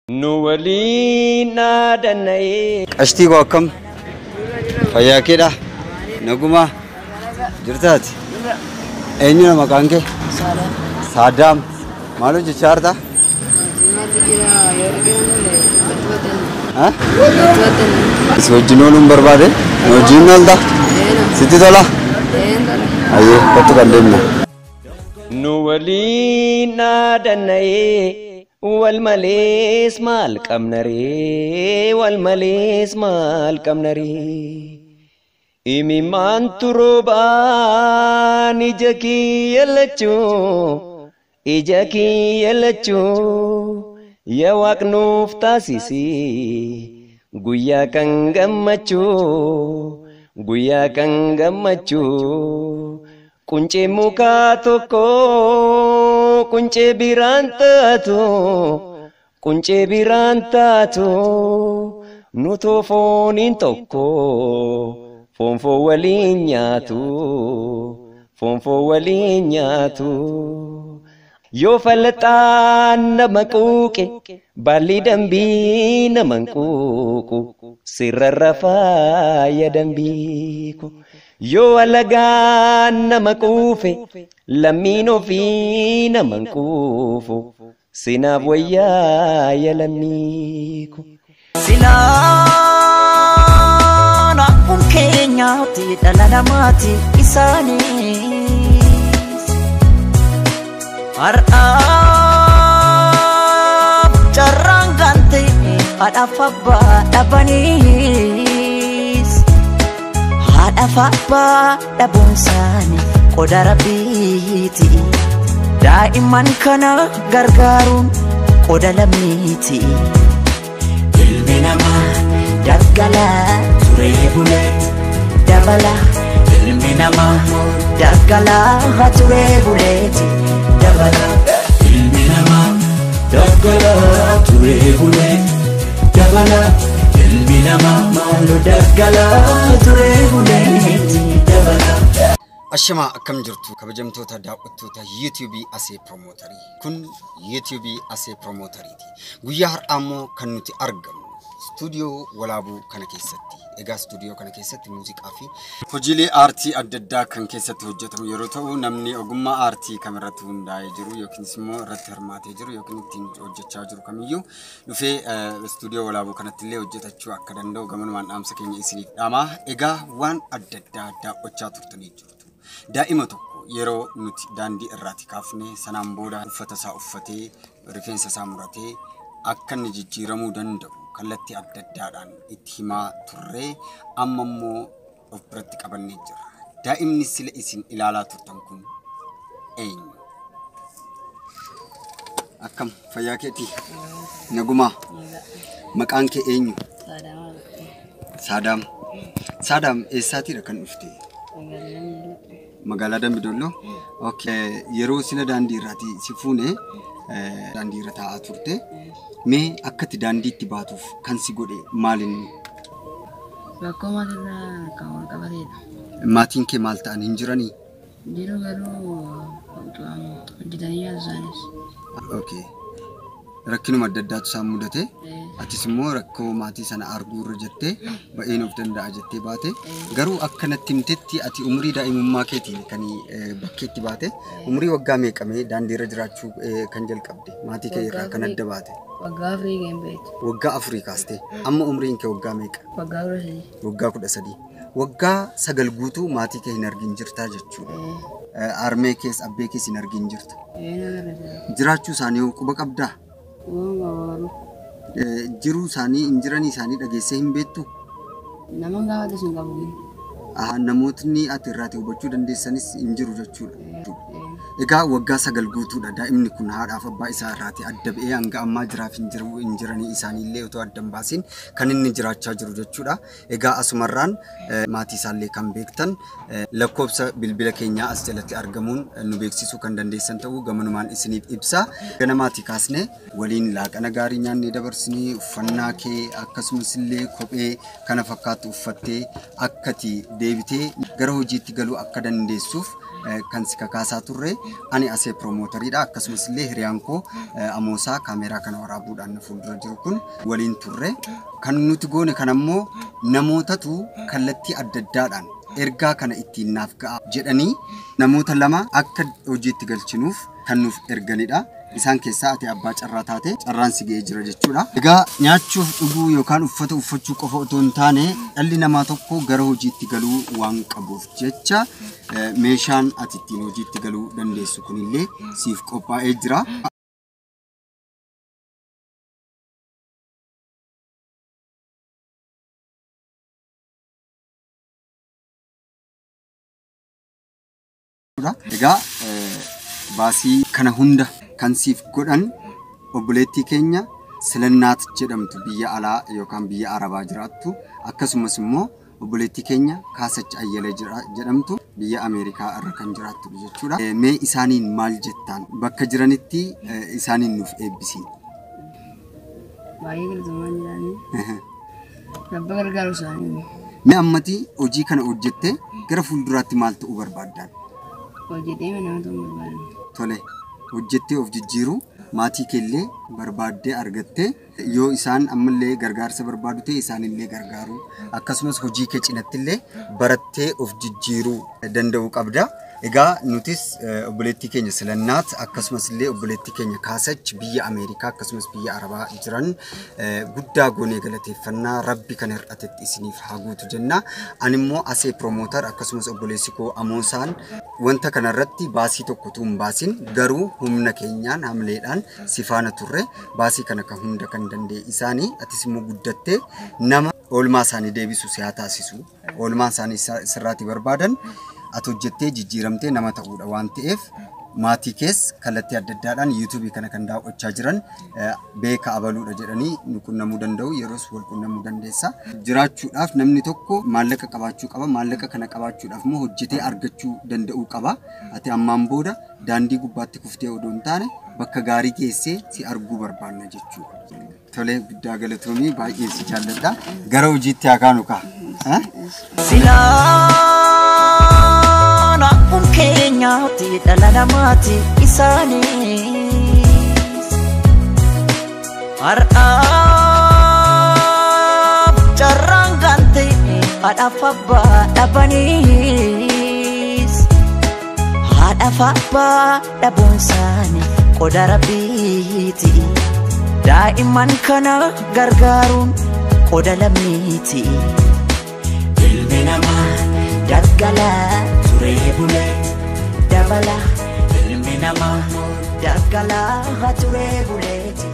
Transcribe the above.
Nuwali naadanaye. Ashtii waakam fayyaa keedha naguma jirtaati eenyu nama qaanke Saddam maalo jechaarta si wajjin ooluun barbaade wajjin oolta sitti tola ayyee kottu kan deemna Nuwali naadanaye. والمليس مال كمنري والمليس مال كمنري إمي مان تروبان إجاكي يلچو يا واقنوف تاسيسي گويا كنغمچو kunce muka toko kunce biranta to nuto fonin toko fonfo walinyatu yo falatan namakuke bali dambi namankuku sirrafa ya dambiku Yo alagaan na makufe, lamino fi na mankufu, sinabwaya ya lamiko. Silana kung kenyati dalanamati isanis Arab jarangante adafaba dabanis Adafaba dabonsani kodara biti Daiman kana gargarun kodala miti Ilmi nama daggala turebulet dabala Ilmi nama daggala turebulet dabala Ilmi nama daggala turebulet dabala Ilmi nama malu daggala turebulet dabala Ashama akkam jirtu kabajamtoota daawwattoota YouTube asee promoterii kun YouTube asee promoteriiti guyyaa har'aa kan nuti argamu studio walaabuu kana keessatti egaa studio kana keessatti muuziqaa fi hojiilee aartii adda addaa kan keessatti hojjetamu yeroo ta'u namni ogummaa aartii kamirratti hundaa'ee jiru yookiin immoo irratti hirmaatee jiru yookiin ittiin hojjechaa jiru kamiyyuu dhufee studio walaabuu kanatti illee hojjetachuu akka danda'u gamanumaan dhaamsa keenya isiniif dhaama egaa waan adda addaa daawwachaa turtanii jiru Daa'ima tokko yeroo nuti daandii irraati kaafne sanaan booda uffata isaa uffatee rifeensa isaa muratee akka inni jijjiiramuu danda'u kallattii adda addaadhaan itti himaa turre amma immoo of biratti qabannee jirra. Daa'imni sila isin ilaalaa turtan kun eenyu? Akkam fayyaa keetii? Nagumaa? Maqaan kee eenyu? Saddam. Saddam eessaatiidha kan dhufte? Magaalaa Dambidolloo okay yeroo sila daandii irraati si fuune daandii irra taa'aa turte mee akkati daandiitti baatuuf kan si godhe maalinni Rakkoo maatirraa kan wal qabateedha. Maatiin kee maal ta'an hin jiranii? Jiru garuu hojjetanii yaasaanis. Okay rakkinuma adda addaatu isaan mudate atis immoo rakkoo maatii sana arguu irra jettee ba'een of danda'a jettee baate garuu akkanatti himtetti ati umrii daa'imummaa keetiin kan bakkeetti baate umrii waggaa meeqamee daandii irra jiraachuu kan jalqabde maatii kee irraa kan adda baate Waggaa 4 gambeet. waggaa 4 kaaste amma umriin kee waggaa meeqa Waggaa 13. waggaa 13 waggaa 9 guutuu maatii kee hin argin jirtaa jechuudha armee kees abbee kees hin argin jirta jiraachuu isaanii quba qabdaa jiru isaanii injiranii isaanii dhageessee hin beektu Nama gaafate sun qabu. namootni ati irraati hubachuu dandeessanis hin jiru jechuudha. Egaa waggaa 9 guutuudha daa'imni kun haadhaaf abbaa isaa irraati adda ba'ee hanga ammaa jiraaf hin jiranii isaanii illee otoo adda hin baasin kan inni jiraachaa jiru jechuudha. Egaa asumarraan maatii isaallee kan beektan lakkoofsa bilbila keenyaa as jalatti argamuun nu beeksisuu kan dandeessan ta'uu gamanumaan isiniif ibsa. Ganamaatii kaasnee waliin laaqana gaarii nyaannee dabarsinee uffannaa kee akkasumas illee kophee kana fakkaatu uffattee akkati deebitee gara hojiitti galuu akka dandeessuuf kan si kakaasaa turre ani asee promootariidha akkasumas illee hiriyaan koo Amoosaa kaameeraa kana waraabuudhaan na fuuldura jiru kun waliin turre kan nuti goone kan ammoo namootatu kallattii adda addaadhaan ergaa kana ittiin naaf ga'a jedhanii namoota lama akka hojiitti galchinuuf kan nuuf erganidha. Isaan keessaa ati abbaa carraa taate carraan si ga'ee jira jechuudha. Egaa nyaachuuf dhuguu yookaan uffata uffachuu qofa otoo hin taane dhalli namaa tokko gara hojiitti galuu waan qabuuf jecha meeshaan ati ittiin hojiitti galuu dandeessu kunillee siif qophaa'ee jira. Egaa baasii kana hunda kan siif godhan obboleettii keenya Silannaat jedhamtu biyya alaa yookaan biyya Arabaa jiraattu akkasumas immoo obboleettii keenya Kaasach Ayyalee jedhamtu biyya Ameerikaa irra kan jiraattu jechuudha. Mee isaaniin maal jettaan bakka jiranitti isaaniin nuuf eebbisiin. Baay'ee galatoomanii jiranii. Rabbi gargaaru isaanii. Mee ammati hojii kana hojjettee gara fuulduraatti maal ta'uu barbaaddaan? Hojjetee nama ta'uu barbaadan. Tole. Hojjettee of jijjiiru maatii keellee barbaaddee argattee yoo isaan ammallee gargaarsa barbaadu ta'e isaanillee gargaaru akkasumas hojii kee cinattillee barattee of jijjiiruu danda'uu qabda. Egaa nutis obboleettii keenya Silannaat akkasumas illee obboleettii keenya Kaasach biyya Ameerikaa akkasumas biyya Arabaa jiran guddaa goonee galateeffannaa Rabbi kan hir'atetti isiniif haa guutu jenna. Ani immoo asee promootar akkasumas obboleessi koo Amoosaan wanta kanarratti baasii tokko tuun baasin garuu humna keenyaan hamleedhaan sifaana turre baasii kana kan hunda kan danda'e isaanii atis immoo guddattee nama oolmaa isaanii deebisu si haa taasisu. Oolmaa isaanii sirraatti barbaadan ati hojjettee jijjiiramtee nama ta'uudha waan ta'eef maatii kees kallattii adda addaadhaan yuutuubii kana kan daawwachaa jiran beeka abaluudha jedhanii nu qunnamuu danda'u yeroos wal qunnamuu dandeessa. Jiraachuudhaaf namni tokko maallaqa qabaachuu qaba. Maallaqa kana qabaachuudhaaf immoo hojjetee argachuu danda'uu qaba. Ati ammaan booda daandii gubbaatti kuftee odoo hin taane bakka gaarii geessee si arguu barbaanna jechuudha. Tolee guddaa galatoomii baay'ee si jaalladha. Gara hojiitti haa kaanu kaa. Kun keenyaati dhala namaati isaanis har'aaf carraan gante haadhaaf abbaa dhabaniis haadhaaf abbaa dhabuun isaanii qoda rabbiiti daa'imman kana gargaaruun qoda lammiiti ilmi namaa daggalaa turee bulee dabala ilmi namaa daggalaa turee buleeti.